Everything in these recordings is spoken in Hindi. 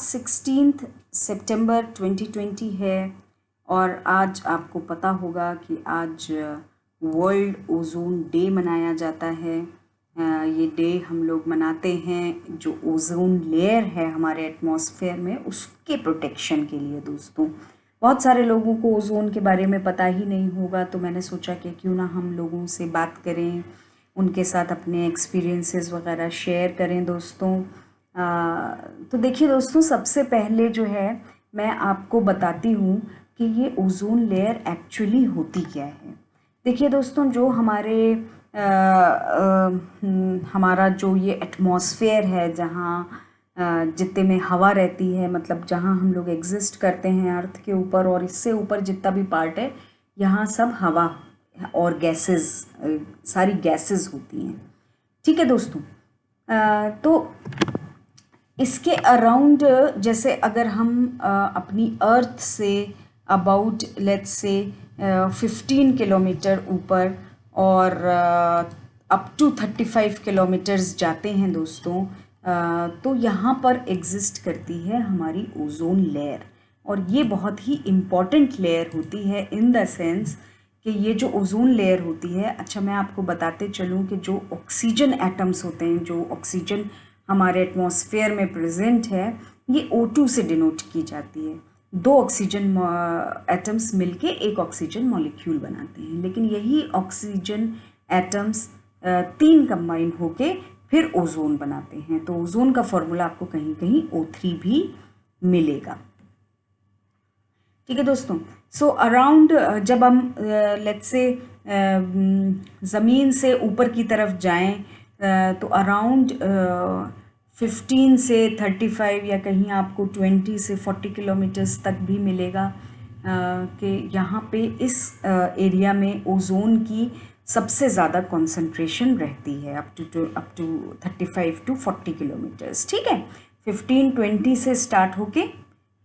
16 सितंबर 2020 है और आज आपको पता होगा कि आज वर्ल्ड ओजोन डे मनाया जाता है। ये डे हम लोग मनाते हैं जो ओजोन लेयर है हमारे एटमॉस्फेयर में उसके प्रोटेक्शन के लिए। दोस्तों, बहुत सारे लोगों को ओजोन के बारे में पता ही नहीं होगा, तो मैंने सोचा कि क्यों ना हम लोगों से बात करें, उनके साथ अपने एक्सपीरियंसेस वगैरह शेयर करें। दोस्तों, तो देखिए दोस्तों, सबसे पहले जो है मैं आपको बताती हूँ कि ये ओजोन लेयर एक्चुअली होती क्या है। देखिए दोस्तों, जो हमारा जो ये एटमॉस्फेयर है, जहाँ जितने में हवा रहती है, मतलब जहाँ हम लोग एग्जिस्ट करते हैं अर्थ के ऊपर, और इससे ऊपर जितना भी पार्ट है यहाँ सब हवा और गैसेस, सारी गैसेस होती हैं। ठीक है दोस्तों, तो इसके अराउंड, जैसे अगर हम अपनी अर्थ say about let's say 15 kilometre ऊपर और अप टू 35 किलोमीटर्स जाते हैं दोस्तों, तो यहाँ पर एग्जिस्ट करती है हमारी ओजोन लेयर। और ये बहुत ही इम्पॉर्टेंट लेयर होती है इन द सेंस कि ये जो ओजोन लेयर होती है, अच्छा मैं आपको बताते चलूँ कि जो ऑक्सीजन एटम्स होते हैं, जो ऑक्सीजन हमारे एटमॉस्फेयर में प्रेजेंट है, ये O2 से डिनोट की जाती है। दो ऑक्सीजन एटम्स मिलके एक ऑक्सीजन मॉलिक्यूल बनाते हैं, लेकिन यही ऑक्सीजन एटम्स 3 कंबाइन होके फिर ओजोन बनाते हैं। तो ओजोन का फॉर्मूला आपको कहीं कहीं O3 भी मिलेगा। ठीक है दोस्तों, सो अराउंड जब हम लेट्स से ज़मीन से ऊपर की तरफ जाएं, तो अराउंड 15 से 35 या कहीं आपको 20 से 40 किलोमीटर्स तक भी मिलेगा कि यहाँ पे इस एरिया में ओजोन की सबसे ज़्यादा कंसंट्रेशन रहती है, अप टू 35 टू 40 किलोमीटर्स। ठीक है, 15-20 से स्टार्ट होके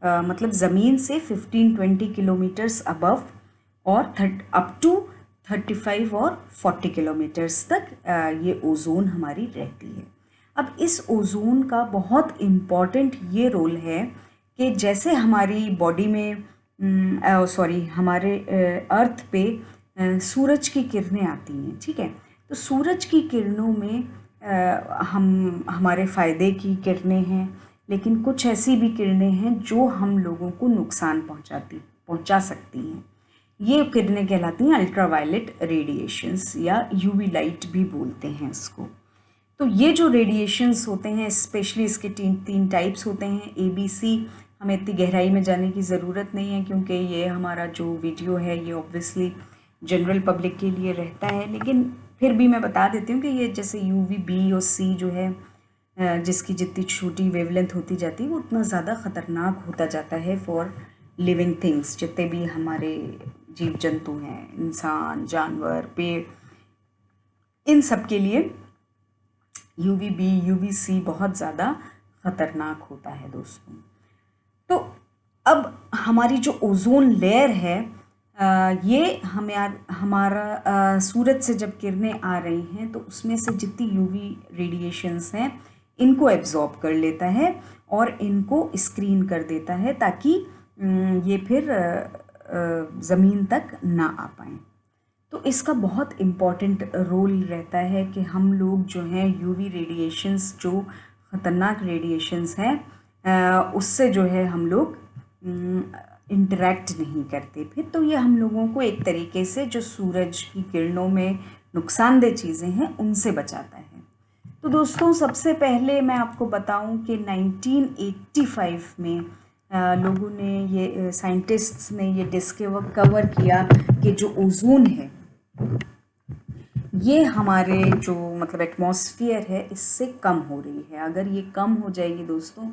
मतलब ज़मीन से 15-20 किलोमीटर्स अबव और अप टू 35 और 40 किलोमीटर्स तक ये ओजोन हमारी रहती है। अब इस ओजोन का बहुत इम्पॉर्टेंट ये रोल है कि जैसे हमारी बॉडी में हमारे अर्थ पे सूरज की किरणें आती हैं। ठीक है, तो सूरज की किरणों में हमारे फ़ायदे की किरणें हैं, लेकिन कुछ ऐसी भी किरणें हैं जो हम लोगों को नुकसान पहुंचा सकती हैं। ये किरणें कहलाती हैं अल्ट्रावायलेट रेडिएशंस, या यूवी लाइट भी बोलते हैं इसको। तो ये जो रेडिएशंस होते हैं, स्पेशली इसके तीन टाइप्स होते हैं, ABC। हमें इतनी गहराई में जाने की ज़रूरत नहीं है क्योंकि ये हमारा जो वीडियो है ये ऑब्वियसली जनरल पब्लिक के लिए रहता है, लेकिन फिर भी मैं बता देती हूँ कि ये जैसे UV, B और C जो है, जिसकी जितनी छोटी वेवलेंथ होती जाती है वो उतना ज़्यादा ख़तरनाक होता जाता है फॉर लिविंग थिंग्स। जितने भी हमारे जीव जंतु हैं, इंसान, जानवर, पेड़, इन सब के लिए UVB, UVC बहुत ज़्यादा ख़तरनाक होता है दोस्तों। तो अब हमारी जो ओजोन लेयर है, ये हमारा सूरज से जब किरणें आ रही हैं तो उसमें से जितनी UV रेडिएशंस हैं इनको एब्जॉर्ब कर लेता है और इनको स्क्रीन कर देता है ताकि ये फिर ज़मीन तक ना आ पाएँ। तो इसका बहुत इम्पॉर्टेंट रोल रहता है कि हम लोग जो हैं UV रेडिएशंस, जो ख़तरनाक रेडिएशंस हैं, उससे जो है हम लोग इंटरेक्ट नहीं करते फिर। तो ये हम लोगों को एक तरीके से जो सूरज की किरणों में नुकसानदेह चीज़ें हैं उनसे बचाता है। तो दोस्तों, सबसे पहले मैं आपको बताऊं कि 1985 में लोगों ने ये साइंटिस्ट्स ने ये डिस्कवर किया कि जो ओजोन है ये हमारे जो मतलब एटमॉस्फेयर है इससे कम हो रही है। अगर ये कम हो जाएगी दोस्तों,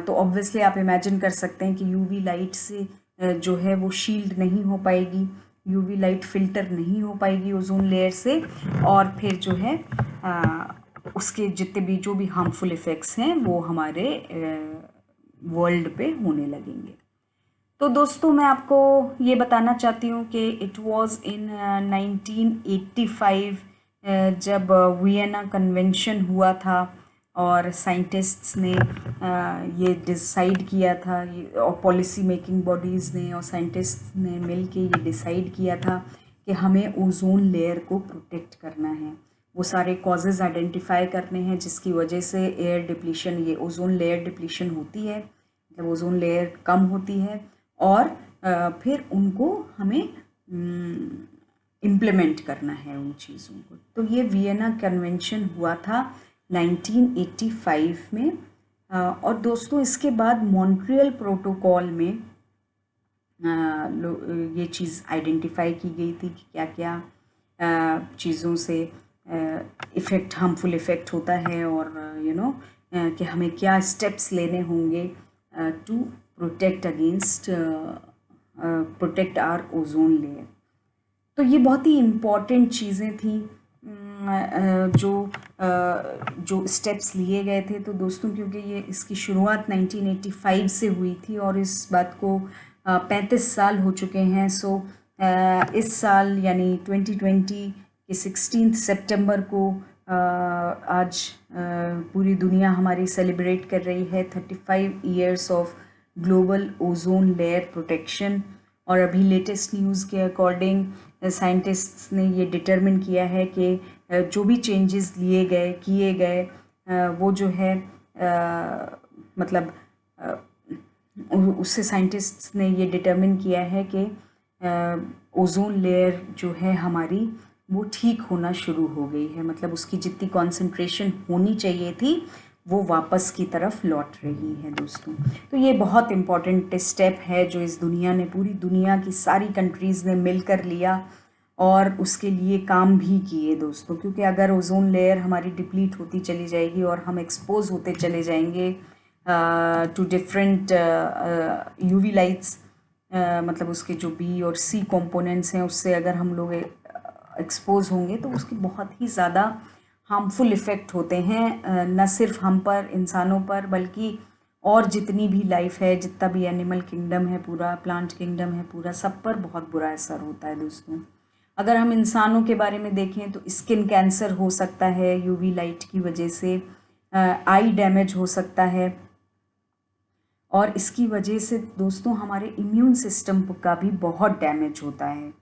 तो ऑब्वियसली आप इमेजिन कर सकते हैं कि UV लाइट से जो है वो शील्ड नहीं हो पाएगी, UV लाइट फिल्टर नहीं हो पाएगी ओजोन लेयर से, और फिर जो है उसके जितने भी जो भी हार्मफुल इफ़ेक्ट्स हैं वो हमारे वर्ल्ड पे होने लगेंगे। तो दोस्तों, मैं आपको ये बताना चाहती हूँ कि इट वाज इन 1985 जब वियना कन्वेंशन हुआ था, और साइंटिस्ट्स ने ये डिसाइड किया था, ये और पॉलिसी मेकिंग बॉडीज़ ने और साइंटिस्ट्स ने मिल के ये डिसाइड किया था कि हमें ओजोन लेयर को प्रोटेक्ट करना है। वो सारे कॉजेज़ आइडेंटिफाई करने हैं जिसकी वजह से एयर डिप्लीशन, ये ओजोन लेयर डिप्लीशन होती है, मतलब ओजोन लेयर कम होती है, और फिर उनको हमें इम्प्लीमेंट करना है उन चीज़ों को। तो ये वियना कन्वेंशन हुआ था 1985 में। और दोस्तों इसके बाद मॉन्ट्रियल प्रोटोकॉल में ये चीज़ आइडेंटिफाई की गई थी कि क्या क्या चीज़ों से इफ़ेक्ट, हार्मफुल इफ़ेक्ट होता है, और कि हमें क्या स्टेप्स लेने होंगे to protect against, protect our ozone layer. तो ये बहुत ही इम्पॉर्टेंट चीज़ें थी जो स्टेप्स लिए गए थे। तो दोस्तों क्योंकि ये इसकी शुरुआत 1985 से हुई थी और इस बात को 35 साल हो चुके हैं। सो इस साल यानी 2020 के 16 सितंबर को आज पूरी दुनिया हमारी सेलिब्रेट कर रही है 35 years of global ozone layer protection. और अभी लेटेस्ट न्यूज़ के अकॉर्डिंग साइंटिस्ट्स ने ये डिटरमिन किया है कि जो भी चेंजेस किए गए वो जो है मतलब उससे साइंटिस्ट्स ने ये डिटरमिन किया है कि ओजोन लेयर जो है हमारी वो ठीक होना शुरू हो गई है, मतलब उसकी जितनी कॉन्सेंट्रेशन होनी चाहिए थी वो वापस की तरफ लौट रही है दोस्तों। तो ये बहुत इम्पॉर्टेंट स्टेप है जो इस दुनिया ने, पूरी दुनिया की सारी कंट्रीज़ ने मिलकर लिया और उसके लिए काम भी किए दोस्तों। क्योंकि अगर ओजोन लेयर हमारी डिप्लीट होती चली जाएगी और हम एक्सपोज होते चले जाएंगे टू डिफरेंट यूवी लाइट्स, मतलब उसके जो बी और सी कंपोनेंट्स हैं उससे अगर हम लोग एक्सपोज होंगे तो उसके बहुत ही ज़्यादा हार्मफुल इफ़ेक्ट होते हैं, न सिर्फ हम पर, इंसानों पर, बल्कि और जितनी भी लाइफ है, जितना भी एनिमल किंगडम है पूरा, प्लांट किंगडम है पूरा, सब पर बहुत बुरा असर होता है दोस्तों। अगर हम इंसानों के बारे में देखें तो स्किन कैंसर हो सकता है यूवी लाइट की वजह से, आई डैमेज हो सकता है, और इसकी वजह से दोस्तों हमारे इम्यून सिस्टम का भी बहुत डैमेज होता है।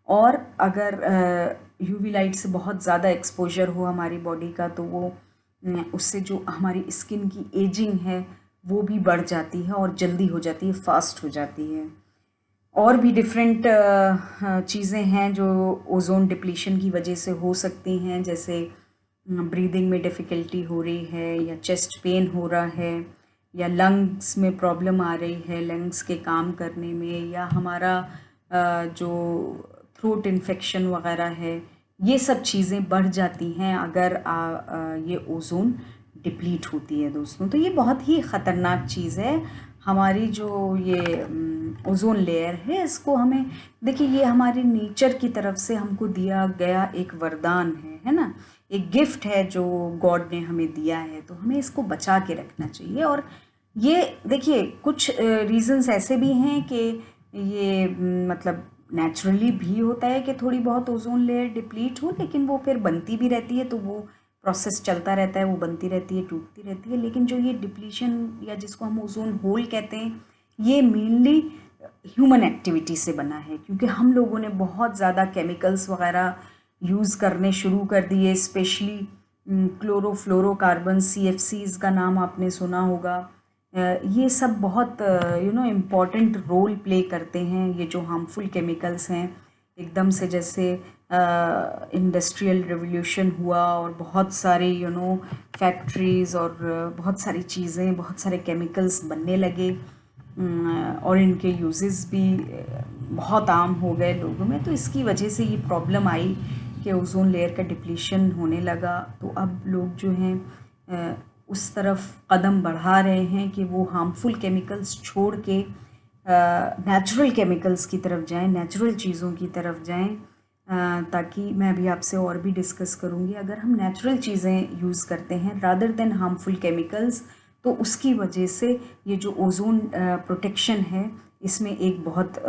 और अगर यूवी लाइट से बहुत ज़्यादा एक्सपोजर हो हमारी बॉडी का तो वो उससे जो हमारी स्किन की एजिंग है वो भी बढ़ जाती है और जल्दी हो जाती है, फास्ट हो जाती है। और भी डिफरेंट चीज़ें हैं जो ओजोन डिप्लीशन की वजह से हो सकती हैं, जैसे ब्रीदिंग में डिफ़िकल्टी हो रही है, या चेस्ट पेन हो रहा है, या लंग्स में प्रॉब्लम आ रही है लंग्स के काम करने में, या हमारा जो थ्रोट इन्फेक्शन वगैरह है, ये सब चीज़ें बढ़ जाती हैं अगर ये ओजोन डिप्लीट होती है दोस्तों। तो ये बहुत ही ख़तरनाक चीज़ है। हमारी जो ये ओजोन लेयर है इसको हमें, देखिए ये हमारे नेचर की तरफ से हमको दिया गया एक वरदान है ना, एक गिफ्ट है जो गॉड ने हमें दिया है, तो हमें इसको बचा के रखना चाहिए। और ये देखिए कुछ रीज़न्स ऐसे भी हैं कि ये मतलब नेचुरली भी होता है कि थोड़ी बहुत ओजोन लेयर डिप्लीट हो, लेकिन वो फिर बनती भी रहती है, तो वो प्रोसेस चलता रहता है, वो बनती रहती है, टूटती रहती है। लेकिन जो ये डिप्लीशन या जिसको हम ओजोन होल कहते हैं, ये मेनली ह्यूमन एक्टिविटी से बना है, क्योंकि हम लोगों ने बहुत ज़्यादा केमिकल्स वगैरह यूज़ करने शुरू कर दिए, स्पेशली क्लोरोफ्लोरोकार्बन, CFCs का नाम आपने सुना होगा। ये सब बहुत इम्पॉर्टेंट रोल प्ले करते हैं, ये जो हार्मफुल केमिकल्स हैं। एकदम से जैसे इंडस्ट्रियल रिवोल्यूशन हुआ और बहुत सारे फैक्ट्रीज़ और बहुत सारी चीज़ें, बहुत सारे केमिकल्स बनने लगे, और इनके यूजेस भी बहुत आम हो गए लोगों में। तो इसकी वजह से ये प्रॉब्लम आई कि ओजोन लेयर का डिप्लीशन होने लगा। तो अब लोग जो हैं उस तरफ कदम बढ़ा रहे हैं कि वो हार्मफुल केमिकल्स छोड़ के नेचुरल केमिकल्स की तरफ जाएं, नेचुरल चीज़ों की तरफ जाएं, ताकि मैं अभी आपसे और भी डिस्कस करूँगी। अगर हम नेचुरल चीज़ें यूज़ करते हैं रादर देन हार्मफुल केमिकल्स, तो उसकी वजह से ये जो ओजोन प्रोटेक्शन है इसमें एक बहुत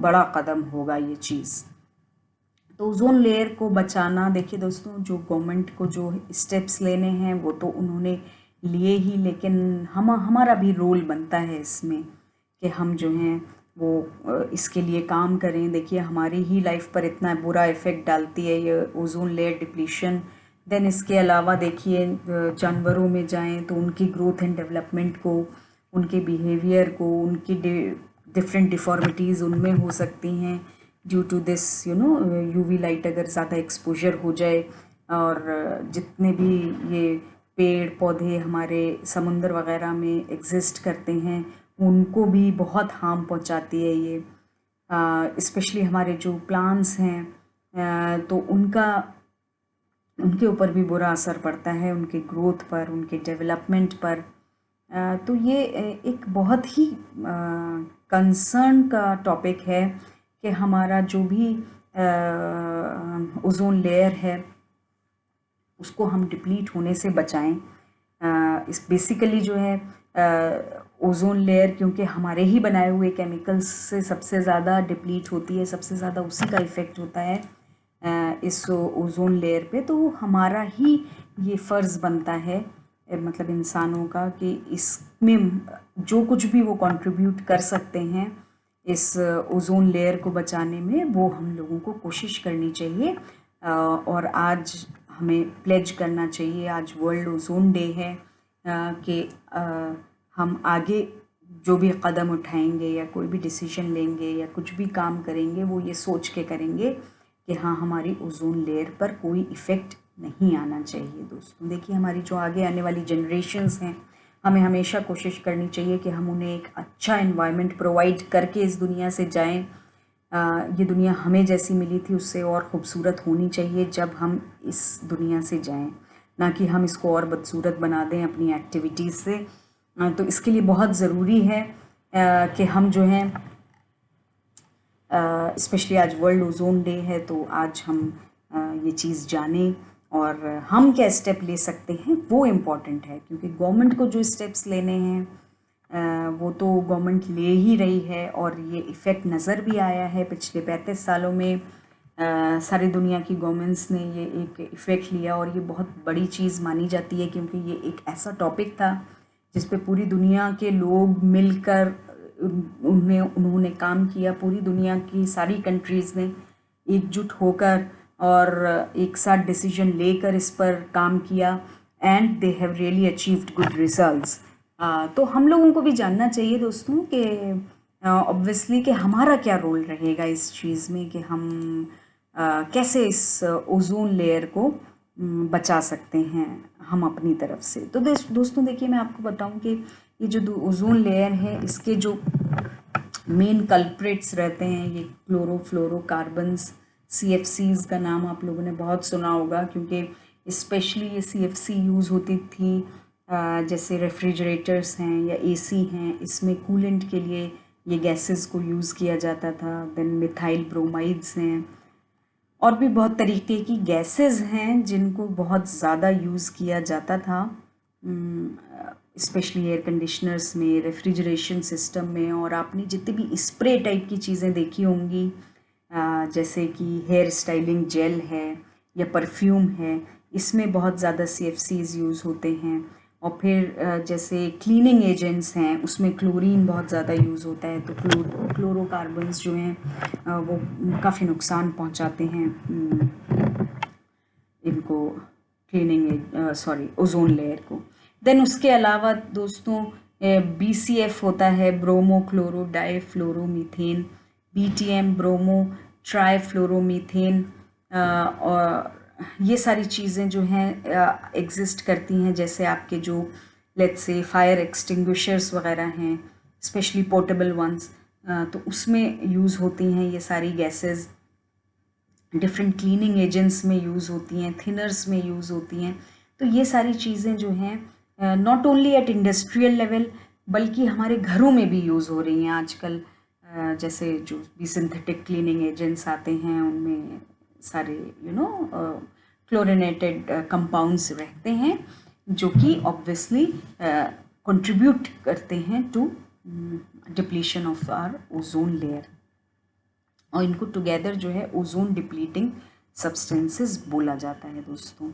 बड़ा कदम होगा ये चीज़। तो ओजोन लेयर को बचाना, देखिए दोस्तों, जो गवर्नमेंट को जो स्टेप्स लेने हैं वो तो उन्होंने लिए ही, लेकिन हमारा भी रोल बनता है इसमें कि हम जो हैं वो इसके लिए काम करें। देखिए हमारी ही लाइफ पर इतना बुरा इफ़ेक्ट डालती है ये ओजोन लेयर डिप्लीशन। देन इसके अलावा देखिए जानवरों में जाएं तो उनकी ग्रोथ एंड डेवलपमेंट को, उनके बिहेवियर को, उनकी डिफरेंट डिफॉर्मिटीज़ उनमें हो सकती हैं due to this UV light अगर ज़्यादा एक्सपोजर हो जाए। और जितने भी ये पेड़ पौधे हमारे समुंदर वगैरह में एग्जिस्ट करते हैं उनको भी बहुत हार्म पहुंचाती है ये, स्पेशली हमारे जो प्लांट्स हैं तो उनके ऊपर भी बुरा असर पड़ता है, उनके ग्रोथ पर, उनके डेवलपमेंट पर। तो ये एक बहुत ही कंसर्न का टॉपिक है कि हमारा जो भी ओजोन लेयर है उसको हम डिप्लीट होने से बचाएं। इस बेसिकली जो है ओजोन लेयर क्योंकि हमारे ही बनाए हुए केमिकल्स से सबसे ज़्यादा डिप्लीट होती है, सबसे ज़्यादा उसी का इफ़ेक्ट होता है इस ओजोन लेयर पे। तो हमारा ही ये फ़र्ज़ बनता है मतलब इंसानों का कि इसमें जो कुछ भी वो कंट्रीब्यूट कर सकते हैं इस ओजोन लेयर को बचाने में, वो हम लोगों को कोशिश करनी चाहिए। और आज हमें प्लेज करना चाहिए, आज वर्ल्ड ओजोन डे है, कि हम आगे जो भी कदम उठाएंगे या कोई भी डिसीजन लेंगे या कुछ भी काम करेंगे वो ये सोच के करेंगे कि हाँ हमारी ओजोन लेयर पर कोई इफ़ेक्ट नहीं आना चाहिए। दोस्तों देखिए हमारी जो आगे आने वाली जनरेशन्स हैं, हमें हमेशा कोशिश करनी चाहिए कि हम उन्हें एक अच्छा एनवायरनमेंट प्रोवाइड करके इस दुनिया से जाएं। ये दुनिया हमें जैसी मिली थी उससे और ख़ूबसूरत होनी चाहिए जब हम इस दुनिया से जाएं, ना कि हम इसको और बदसूरत बना दें अपनी एक्टिविटीज़ से। तो इसके लिए बहुत ज़रूरी है कि हम जो हैं स्पेशली आज वर्ल्ड ओजोन डे है तो आज हम ये चीज़ जानें और हम क्या स्टेप ले सकते हैं वो इम्पॉर्टेंट है। क्योंकि गवर्नमेंट को जो स्टेप्स लेने हैं वो तो गवर्नमेंट ले ही रही है और ये इफ़ेक्ट नज़र भी आया है पिछले 35 सालों में। सारी दुनिया की गवर्नमेंट्स ने ये एक इफ़ेक्ट लिया और ये बहुत बड़ी चीज़ मानी जाती है क्योंकि ये एक ऐसा टॉपिक था जिस पे पूरी दुनिया के लोग मिलकर उन्होंने काम किया। पूरी दुनिया की सारी कंट्रीज़ ने एकजुट होकर और एक साथ डिसीजन लेकर इस पर काम किया and they have really achieved good results. तो हम लोगों को भी जानना चाहिए दोस्तों कि ऑब्वियसली कि हमारा क्या रोल रहेगा इस चीज़ में कि हम कैसे इस ओजोन लेयर को बचा सकते हैं हम अपनी तरफ से। तो दोस्तों देखिए मैं आपको बताऊं कि ये जो ओजोन लेयर है इसके जो मेन कल्प्रिट्स रहते हैं ये क्लोरोफ्लोरोकार्बन्स, CFCs का नाम आप लोगों ने बहुत सुना होगा क्योंकि स्पेशली ये CFC यूज़ होती थी जैसे रेफ्रिजरेटर्स हैं या AC हैं, इसमें कूलेंट के लिए ये गैसेस को यूज़ किया जाता था। देन मिथाइल ब्रोमाइड्स हैं और भी बहुत तरीके की गैसेस हैं जिनको बहुत ज़्यादा यूज़ किया जाता था स्पेशली एयर कंडीशनर्स में, रेफ्रिजरेशन सिस्टम में। और आपने जितनी भी स्प्रे टाइप की चीज़ें देखी होंगी जैसे कि हेयर स्टाइलिंग जेल है या परफ्यूम है, इसमें बहुत ज़्यादा CFCs यूज़ होते हैं। और फिर जैसे क्लीनिंग एजेंट्स हैं उसमें क्लोरीन बहुत ज़्यादा यूज़ होता है। तो क्लोरोकार्बन्स जो हैं वो काफ़ी नुकसान पहुंचाते हैं इनको ओजोन लेयर को। देन उसके अलावा दोस्तों BCF होता है, ब्रोमो क्लोरो डाइफ्लोरोमीथेन, BTM ब्रोमो ट्राइफ्लोरोमीथेन। और ये सारी चीज़ें जो हैं एग्जिस्ट करती हैं जैसे आपके जो लेट्स से फायर एक्सटिंग्विशर्स वगैरह हैं स्पेशली पोर्टेबल वंस, तो उसमें यूज़ होती हैं ये सारी गैसेस। डिफरेंट क्लीनिंग एजेंट्स में यूज़ होती हैं, थिनर्स में यूज़ होती हैं। तो ये सारी चीज़ें जो हैं not only at industrial level बल्कि हमारे घरों में भी यूज़ हो रही हैं आजकल। जैसे जो भी सिंथेटिक क्लीनिंग एजेंट्स आते हैं उनमें सारे क्लोरिनेटेड कंपाउंड्स रहते हैं जो कि ऑब्वियसली कंट्रीब्यूट करते हैं to depletion of our ozone layer. और इनको टुगेदर जो है ओजोन डिप्लीटिंग सब्सटेंसेस बोला जाता है दोस्तों।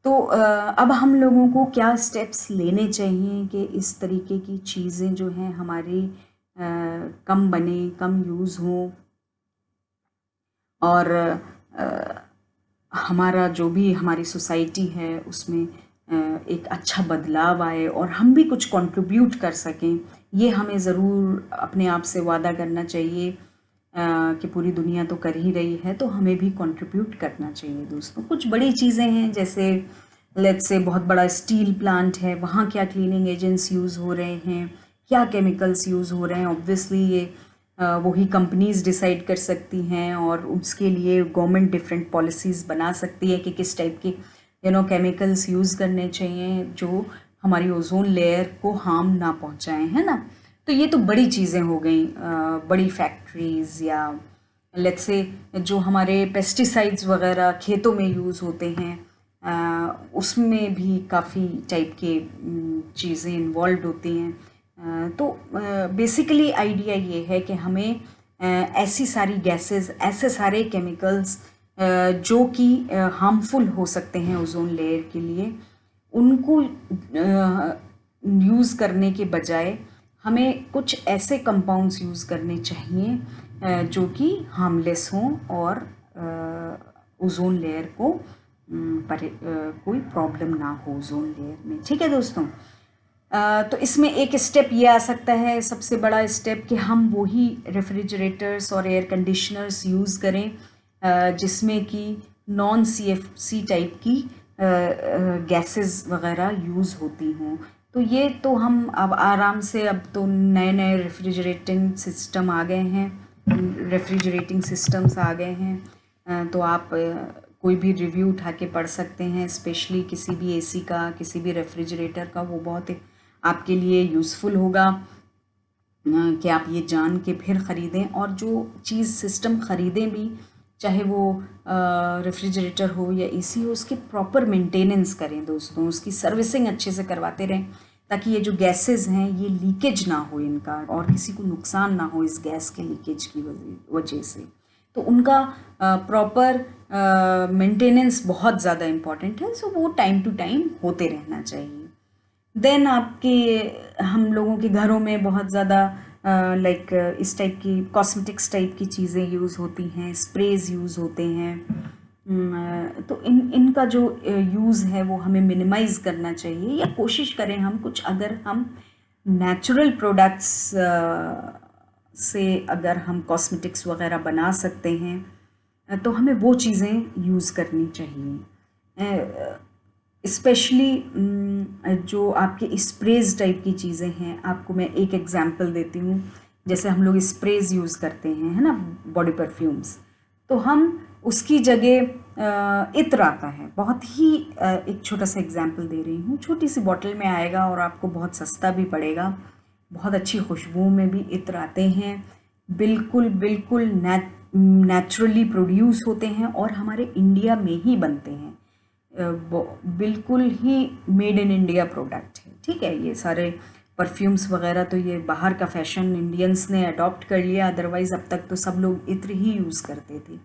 तो अब हम लोगों को क्या स्टेप्स लेने चाहिए कि इस तरीके की चीज़ें जो हैं हमारी कम बने, कम यूज़ हों, और हमारा जो भी हमारी सोसाइटी है उसमें एक अच्छा बदलाव आए और हम भी कुछ कंट्रीब्यूट कर सकें। ये हमें ज़रूर अपने आप से वादा करना चाहिए कि पूरी दुनिया तो कर ही रही है, तो हमें भी कंट्रीब्यूट करना चाहिए दोस्तों। कुछ बड़ी चीज़ें हैं, जैसे लेट्स से बहुत बड़ा स्टील प्लांट है, वहाँ क्या क्लीनिंग एजेंट्स यूज़ हो रहे हैं, क्या केमिकल्स यूज़ हो रहे हैं, ऑब्वियसली ये वही कंपनीज डिसाइड कर सकती हैं, और उसके लिए गवर्नमेंट डिफरेंट पॉलिसीज़ बना सकती है कि किस टाइप के केमिकल्स यूज़ करने चाहिए जो हमारी ओजोन लेयर को हार्म ना पहुंचाएं, है ना। तो ये तो बड़ी चीज़ें हो गई, बड़ी फैक्ट्रीज़ या लेट्स से जो हमारे पेस्टिसाइड्स वगैरह खेतों में यूज़ होते हैं, उसमें भी काफ़ी टाइप के चीज़ें इन्वॉल्व होती हैं। तो बेसिकली आइडिया ये है कि हमें ऐसी सारी गैसेस, ऐसे सारे केमिकल्स जो कि हार्मफुल हो सकते हैं ओजोन लेयर के लिए, उनको यूज़ करने के बजाय हमें कुछ ऐसे कंपाउंड्स यूज़ करने चाहिए जो कि हार्मलेस हों और ओजोन लेयर को कोई प्रॉब्लम ना हो ओजोन लेयर में। ठीक है दोस्तों। तो इसमें एक स्टेप ये आ सकता है, सबसे बड़ा स्टेप, कि हम वही रेफ्रिजरेटर्स और एयर कंडीशनर्स यूज़ करें जिसमें कि नॉन CFC टाइप की गैसेस वगैरह यूज़ होती हों। तो ये तो हम अब आराम से, अब तो नए नए रेफ्रिजरेटिंग सिस्टम आ गए हैं, रेफ्रिजरेटिंग सिस्टम्स आ गए हैं, तो आप कोई भी रिव्यू उठा के पढ़ सकते हैं, स्पेशली किसी भी AC का, किसी भी रेफ्रिजरेटर का। वो बहुत आपके लिए यूज़फुल होगा कि आप ये जान के फिर ख़रीदें, और जो चीज़ सिस्टम ख़रीदें भी, चाहे वो रेफ्रिजरेटर हो या AC हो, उसकी प्रॉपर मेंटेनेंस करें दोस्तों, उसकी सर्विसिंग अच्छे से करवाते रहें, ताकि ये जो गैसेस हैं ये लीकेज ना हो इनका, और किसी को नुकसान ना हो इस गैस के लीकेज की वजह से। तो उनका प्रॉपर मेंटेनेंस बहुत ज़्यादा इम्पॉर्टेंट है, सो वो टाइम टू टाइम होते रहना चाहिए। देन आपके, हम लोगों के घरों में बहुत ज़्यादा लाइक इस टाइप की कॉस्मेटिक्स टाइप की चीज़ें यूज़ होती हैं, स्प्रेज यूज़ होते हैं, तो इनका जो यूज़ है वो हमें मिनिमाइज़ करना चाहिए, या कोशिश करें हम कुछ, अगर हम नेचुरल प्रोडक्ट्स से अगर हम कॉस्मेटिक्स वगैरह बना सकते हैं तो हमें वो चीज़ें यूज़ करनी चाहिए। स्पेशली जो आपके स्प्रेज टाइप की चीज़ें हैं, आपको मैं एक एग्जांपल देती हूँ। जैसे हम लोग स्प्रेज यूज़ करते हैं, है ना, बॉडी परफ्यूम्स, तो हम उसकी जगह इत्र आता है, बहुत ही एक छोटा सा एग्जांपल दे रही हूँ, छोटी सी बॉटल में आएगा और आपको बहुत सस्ता भी पड़ेगा, बहुत अच्छी खुशबू में भी इत्र आते हैं, बिल्कुल बिल्कुल नेचुरली प्रोड्यूस होते हैं और हमारे इंडिया में ही बनते हैं, बिल्कुल he made in India product है। ठीक है, ये सारे परफ्यूम्स वगैरह तो ये बाहर का फैशन इंडियंस ने अडॉप्ट कर लिया, अदरवाइज़ अब तक तो सब लोग इत्र ही यूज़ करते थे।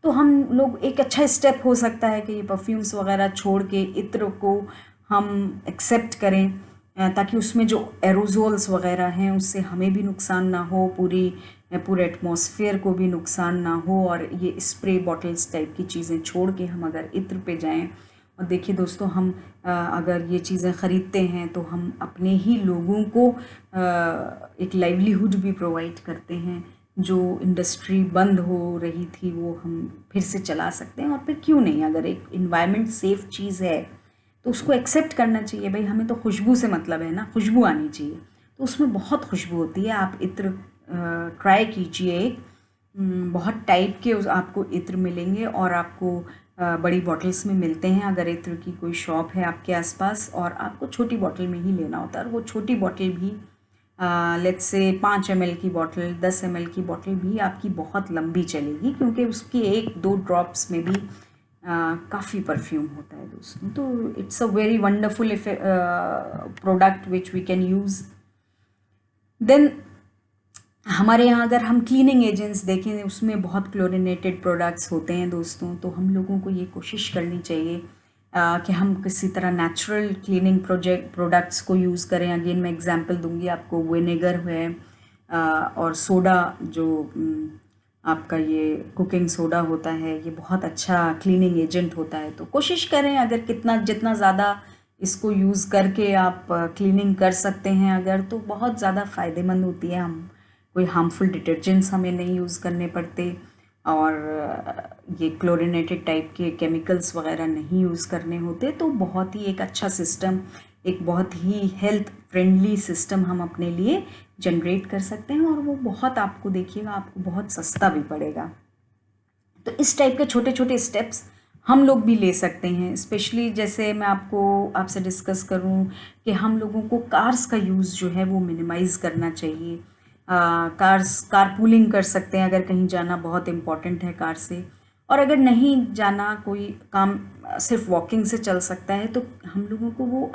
तो हम लोग, एक अच्छा स्टेप हो सकता है कि ये परफ्यूम्स वगैरह छोड़ के इत्र को हम एक्सेप्ट करें, ताकि उसमें जो एरोजोल्स वगैरह हैं उससे हमें भी नुकसान ना हो, पूरे एटमॉस्फेयर को भी नुकसान ना हो, और ये स्प्रे बॉटल्स टाइप की चीज़ें छोड़ के हम अगर इत्र पे जाएं। और देखिए दोस्तों, हम अगर ये चीज़ें ख़रीदते हैं तो हम अपने ही लोगों को एक लाइवलीहुड भी प्रोवाइड करते हैं, जो इंडस्ट्री बंद हो रही थी वो हम फिर से चला सकते हैं। और फिर क्यों नहीं, अगर एक इन्वायरमेंट सेफ चीज़ है तो उसको एक्सेप्ट करना चाहिए। भाई, हमें तो खुशबू से मतलब है ना, खुशबू आनी चाहिए, तो उसमें बहुत खुशबू होती है। आप इत्र ट्राई कीजिए, बहुत टाइप के आपको इत्र मिलेंगे, और आपको बड़ी बॉटल्स में मिलते हैं अगर इत्र की कोई शॉप है आपके आसपास, और आपको छोटी बॉटल में ही लेना होता है। और वो छोटी बॉटल भी लेट्स से 5 ml की बॉटल, 10 ml की बॉटल भी आपकी बहुत लंबी चलेगी, क्योंकि उसकी 1-2 ड्रॉप्स में भी काफ़ी परफ्यूम होता है दोस्तों। तो it's a very wonderful product which we can use. Then हमारे यहाँ अगर हम क्लीनिंग एजेंट्स देखें उसमें बहुत क्लोरिनेटेड प्रोडक्ट्स होते हैं दोस्तों। तो हम लोगों को ये कोशिश करनी चाहिए कि हम किसी तरह नेचुरल क्लीनिंग प्रोडक्ट्स को यूज़ करें। अगेन मैं एग्जांपल दूंगी आपको, विनेगर है और सोडा जो आपका ये कुकिंग सोडा होता है, ये बहुत अच्छा क्लीनिंग एजेंट होता है। तो कोशिश करें अगर जितना ज़्यादा इसको यूज़ करके आप क्लीनिंग कर सकते हैं अगर, तो बहुत ज़्यादा फ़ायदेमंद होती है। हम कोई हार्मफुल डिटर्जेंट्स हमें नहीं यूज़ करने पड़ते और ये क्लोरिनेटेड टाइप के केमिकल्स वगैरह नहीं यूज़ करने होते। तो बहुत ही एक अच्छा सिस्टम, एक बहुत ही हेल्थ फ्रेंडली सिस्टम हम अपने लिए जनरेट कर सकते हैं और वो बहुत आपको देखिएगा आपको बहुत सस्ता भी पड़ेगा। तो इस टाइप के छोटे छोटे स्टेप्स हम लोग भी ले सकते हैं। स्पेशली जैसे मैं आपसे डिस्कस करूं कि हम लोगों को कार्स का यूज़ जो है वो मिनिमाइज़ करना चाहिए। कारपूलिंग कर सकते हैं अगर कहीं जाना बहुत इम्पॉर्टेंट है कार से, और अगर नहीं जाना, कोई काम सिर्फ वॉकिंग से चल सकता है, तो हम लोगों को वो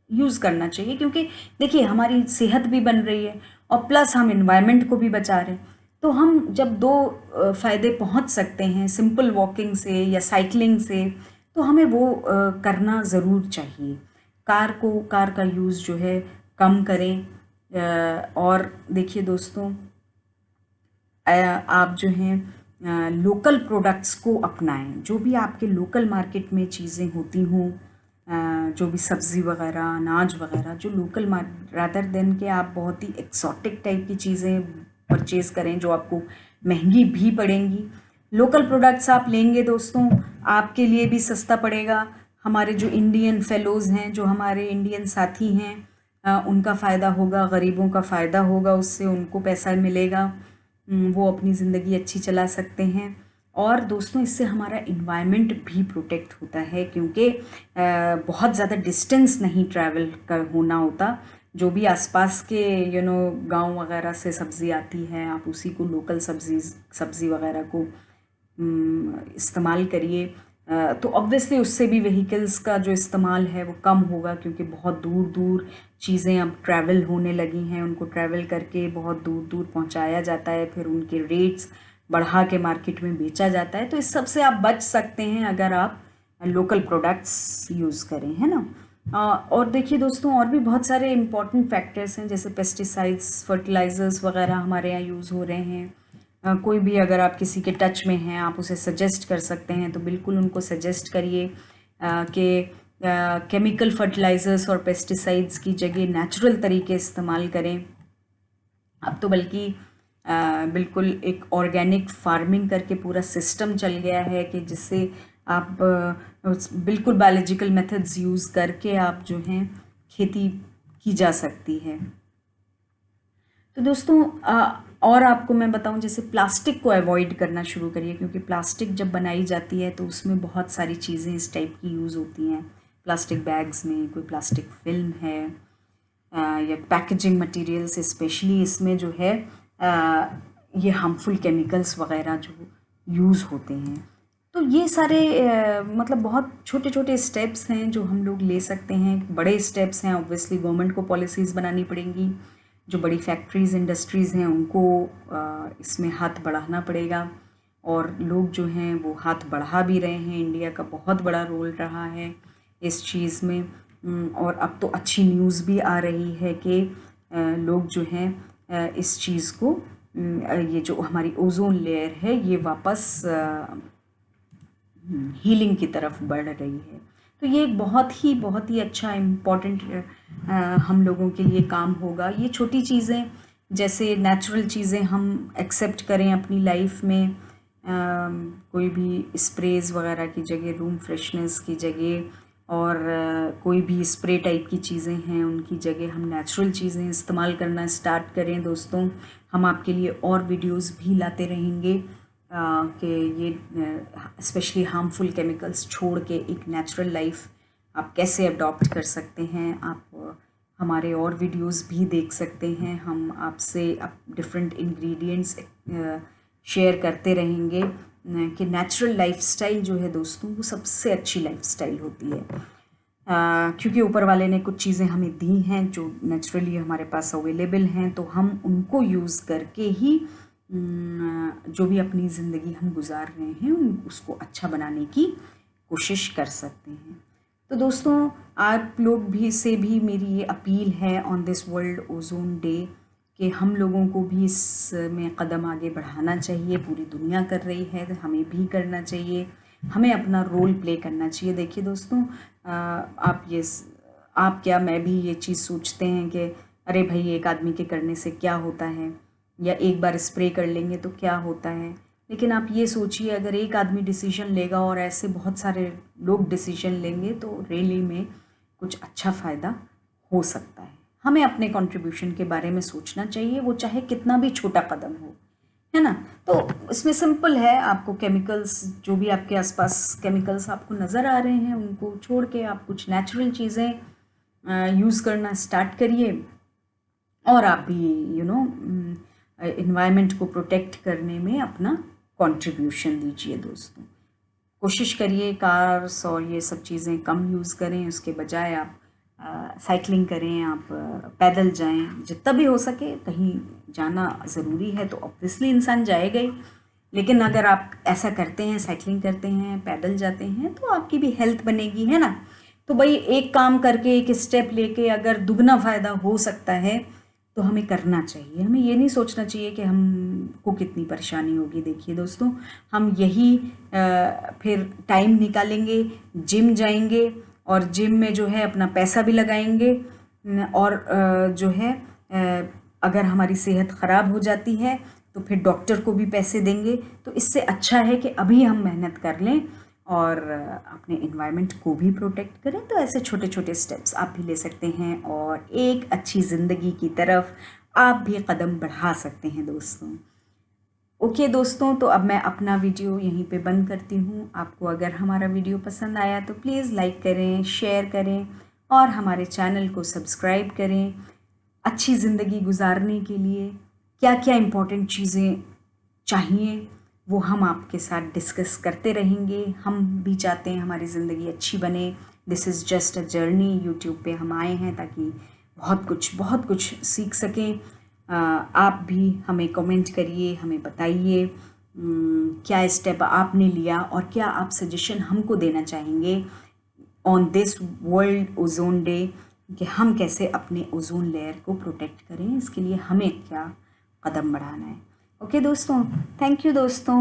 यूज़ करना चाहिए। क्योंकि देखिए हमारी सेहत भी बन रही है और प्लस हम इन्वायरमेंट को भी बचा रहे हैं। तो हम जब दो फ़ायदे पहुंच सकते हैं सिंपल वॉकिंग से या साइकिलिंग से, तो हमें वो करना ज़रूर चाहिए। कार का यूज़ जो है कम करें। और देखिए दोस्तों, आप जो हैं लोकल प्रोडक्ट्स को अपनाएं। जो भी आपके लोकल मार्केट में चीज़ें होती हों, जो भी सब्ज़ी वगैरह, अनाज वगैरह, जो लोकल रादर देन के आप बहुत ही एक्सोटिक टाइप की चीज़ें परचेज़ करें जो आपको महंगी भी पड़ेंगी। लोकल प्रोडक्ट्स आप लेंगे दोस्तों, आपके लिए भी सस्ता पड़ेगा। हमारे जो इंडियन फेलोज़ हैं, जो हमारे इंडियन साथी हैं, उनका फ़ायदा होगा, गरीबों का फ़ायदा होगा, उससे उनको पैसा मिलेगा, वो अपनी ज़िंदगी अच्छी चला सकते हैं। और दोस्तों इससे हमारा इन्वायरमेंट भी प्रोटेक्ट होता है, क्योंकि बहुत ज़्यादा डिस्टेंस नहीं ट्रैवल कर होना होता। जो भी आसपास के गांव वगैरह से सब्ज़ी आती है, आप उसी को लोकल सब्ज़ी वगैरह को इस्तेमाल करिए। तो ऑब्वियसली उससे भी व्हीकल्स का जो इस्तेमाल है वो कम होगा, क्योंकि बहुत दूर दूर चीज़ें अब ट्रैवल होने लगी हैं, उनको ट्रैवल करके बहुत दूर दूर पहुंचाया जाता है, फिर उनके रेट्स बढ़ा के मार्केट में बेचा जाता है। तो इस सब से आप बच सकते हैं अगर आप लोकल प्रोडक्ट्स यूज़ करें, है ना। और देखिए दोस्तों, और भी बहुत सारे इम्पॉर्टेंट फैक्टर्स हैं, जैसे पेस्टिसाइड्स, फर्टिलाइज़र्स वगैरह हमारे यहाँ यूज़ हो रहे हैं। कोई भी अगर आप किसी के टच में हैं, आप उसे सजेस्ट कर सकते हैं, तो बिल्कुल उनको सजेस्ट करिए कि केमिकल फर्टिलाइज़र्स और पेस्टिसाइड्स की जगह नेचुरल तरीके इस्तेमाल करें। अब तो बल्कि बिल्कुल एक ऑर्गेनिक फार्मिंग करके पूरा सिस्टम चल गया है कि जिससे आप बिल्कुल बायोलॉजिकल मेथड्स यूज़ करके आप जो हैं खेती की जा सकती है। तो दोस्तों और आपको मैं बताऊं, जैसे प्लास्टिक को अवॉइड करना शुरू करिए, क्योंकि प्लास्टिक जब बनाई जाती है तो उसमें बहुत सारी चीज़ें इस टाइप की यूज़ होती हैं। प्लास्टिक बैग्स में कोई प्लास्टिक फिल्म है या पैकेजिंग मटेरियल्स, स्पेशली इसमें जो है ये हार्मफुल केमिकल्स वगैरह जो यूज़ होते हैं। तो ये सारे मतलब बहुत छोटे छोटे स्टेप्स हैं जो हम लोग ले सकते हैं। बड़े स्टेप्स हैं, ऑब्वियसली गवर्नमेंट को पॉलिसीज़ बनानी पड़ेंगी। जो बड़ी फैक्ट्रीज़, इंडस्ट्रीज़ हैं, उनको इसमें हाथ बढ़ाना पड़ेगा, और लोग जो हैं वो हाथ बढ़ा भी रहे हैं। इंडिया का बहुत बड़ा रोल रहा है इस चीज़ में। और अब तो अच्छी न्यूज़ भी आ रही है कि लोग जो हैं इस चीज़ को, ये जो हमारी ओजोन लेयर है ये वापस हीलिंग की तरफ बढ़ रही है। तो ये एक बहुत ही अच्छा इम्पॉर्टेंट हम लोगों के लिए काम होगा। ये छोटी चीज़ें, जैसे नेचुरल चीज़ें हम एक्सेप्ट करें अपनी लाइफ में, कोई भी स्प्रेज वगैरह की जगह, रूम फ्रेशनेस की जगह, और कोई भी स्प्रे टाइप की चीज़ें हैं उनकी जगह हम नेचुरल चीज़ें इस्तेमाल करना स्टार्ट करें। दोस्तों हम आपके लिए और वीडियोस भी लाते रहेंगे कि ये स्पेशली हार्मफुल केमिकल्स छोड़ के एक नेचुरल लाइफ आप कैसे अडॉप्ट कर सकते हैं। आप हमारे और वीडियोस भी देख सकते हैं। हम आपसे डिफरेंट इंग्रेडिएंट्स शेयर करते रहेंगे कि नेचुरल लाइफस्टाइल जो है दोस्तों वो सबसे अच्छी लाइफस्टाइल होती है। क्योंकि ऊपर वाले ने कुछ चीज़ें हमें दी हैं जो नेचुरली हमारे पास अवेलेबल हैं, तो हम उनको यूज़ करके ही जो भी अपनी ज़िंदगी हम गुजार रहे हैं उसको अच्छा बनाने की कोशिश कर सकते हैं। तो दोस्तों, आप लोग भी मेरी ये अपील है on this world ozone day कि हम लोगों को भी इसमें कदम आगे बढ़ाना चाहिए। पूरी दुनिया कर रही है तो हमें भी करना चाहिए, हमें अपना रोल प्ले करना चाहिए। देखिए दोस्तों, आप क्या मैं भी ये चीज़ सोचते हैं कि अरे भाई एक आदमी के करने से क्या होता है, या एक बार स्प्रे कर लेंगे तो क्या होता है। लेकिन आप ये सोचिए, अगर एक आदमी डिसीजन लेगा और ऐसे बहुत सारे लोग डिसीजन लेंगे तो रैली में कुछ अच्छा फ़ायदा हो सकता है। हमें अपने कंट्रीब्यूशन के बारे में सोचना चाहिए, वो चाहे कितना भी छोटा कदम हो, है ना। तो इसमें सिंपल है, आपको केमिकल्स, जो भी आपके आसपास केमिकल्स आपको नज़र आ रहे हैं उनको छोड़ के आप कुछ नेचुरल चीज़ें यूज़ करना स्टार्ट करिए, और आप भी इन्वायरमेंट को प्रोटेक्ट करने में अपना कंट्रीब्यूशन दीजिए। दोस्तों, कोशिश करिए कार्स और ये सब चीज़ें कम यूज़ करें, उसके बजाय आप साइकिलिंग करें, आप पैदल जाएं, जितना भी हो सके। कहीं जाना ज़रूरी है तो ऑब्वियसली इंसान जाएगा ही, लेकिन अगर आप ऐसा करते हैं, साइकिलिंग करते हैं, पैदल जाते हैं, तो आपकी भी हेल्थ बनेगी, है ना। तो भाई एक काम करके, एक स्टेप लेके अगर दुगना फ़ायदा हो सकता है तो हमें करना चाहिए। हमें ये नहीं सोचना चाहिए कि हमको कितनी परेशानी होगी। देखिए दोस्तों, हम यही फिर टाइम निकालेंगे, जिम जाएंगे, और जिम में जो है अपना पैसा भी लगाएंगे, और जो है अगर हमारी सेहत ख़राब हो जाती है तो फिर डॉक्टर को भी पैसे देंगे। तो इससे अच्छा है कि अभी हम मेहनत कर लें और अपने इन्वायरमेंट को भी प्रोटेक्ट करें। तो ऐसे छोटे छोटे स्टेप्स आप भी ले सकते हैं और एक अच्छी ज़िंदगी की तरफ आप भी कदम बढ़ा सकते हैं दोस्तों। ओके दोस्तों, तो अब मैं अपना वीडियो यहीं पे बंद करती हूँ। आपको अगर हमारा वीडियो पसंद आया तो प्लीज़ लाइक करें, शेयर करें और हमारे चैनल को सब्सक्राइब करें। अच्छी ज़िंदगी गुजारने के लिए क्या क्या इम्पोर्टेंट चीज़ें चाहिए वो हम आपके साथ डिस्कस करते रहेंगे। हम भी चाहते हैं हमारी ज़िंदगी अच्छी बने। This is just a journey. YouTube पे हम आए हैं ताकि बहुत कुछ सीख सकें। आप भी हमें कमेंट करिए, हमें बताइए क्या स्टेप आपने लिया और क्या आप सजेशन हमको देना चाहेंगे on this world ozone day, कि हम कैसे अपने ओजोन लेयर को प्रोटेक्ट करें, इसके लिए हमें क्या कदम बढ़ाना है। ओके दोस्तों, थैंक यू दोस्तों।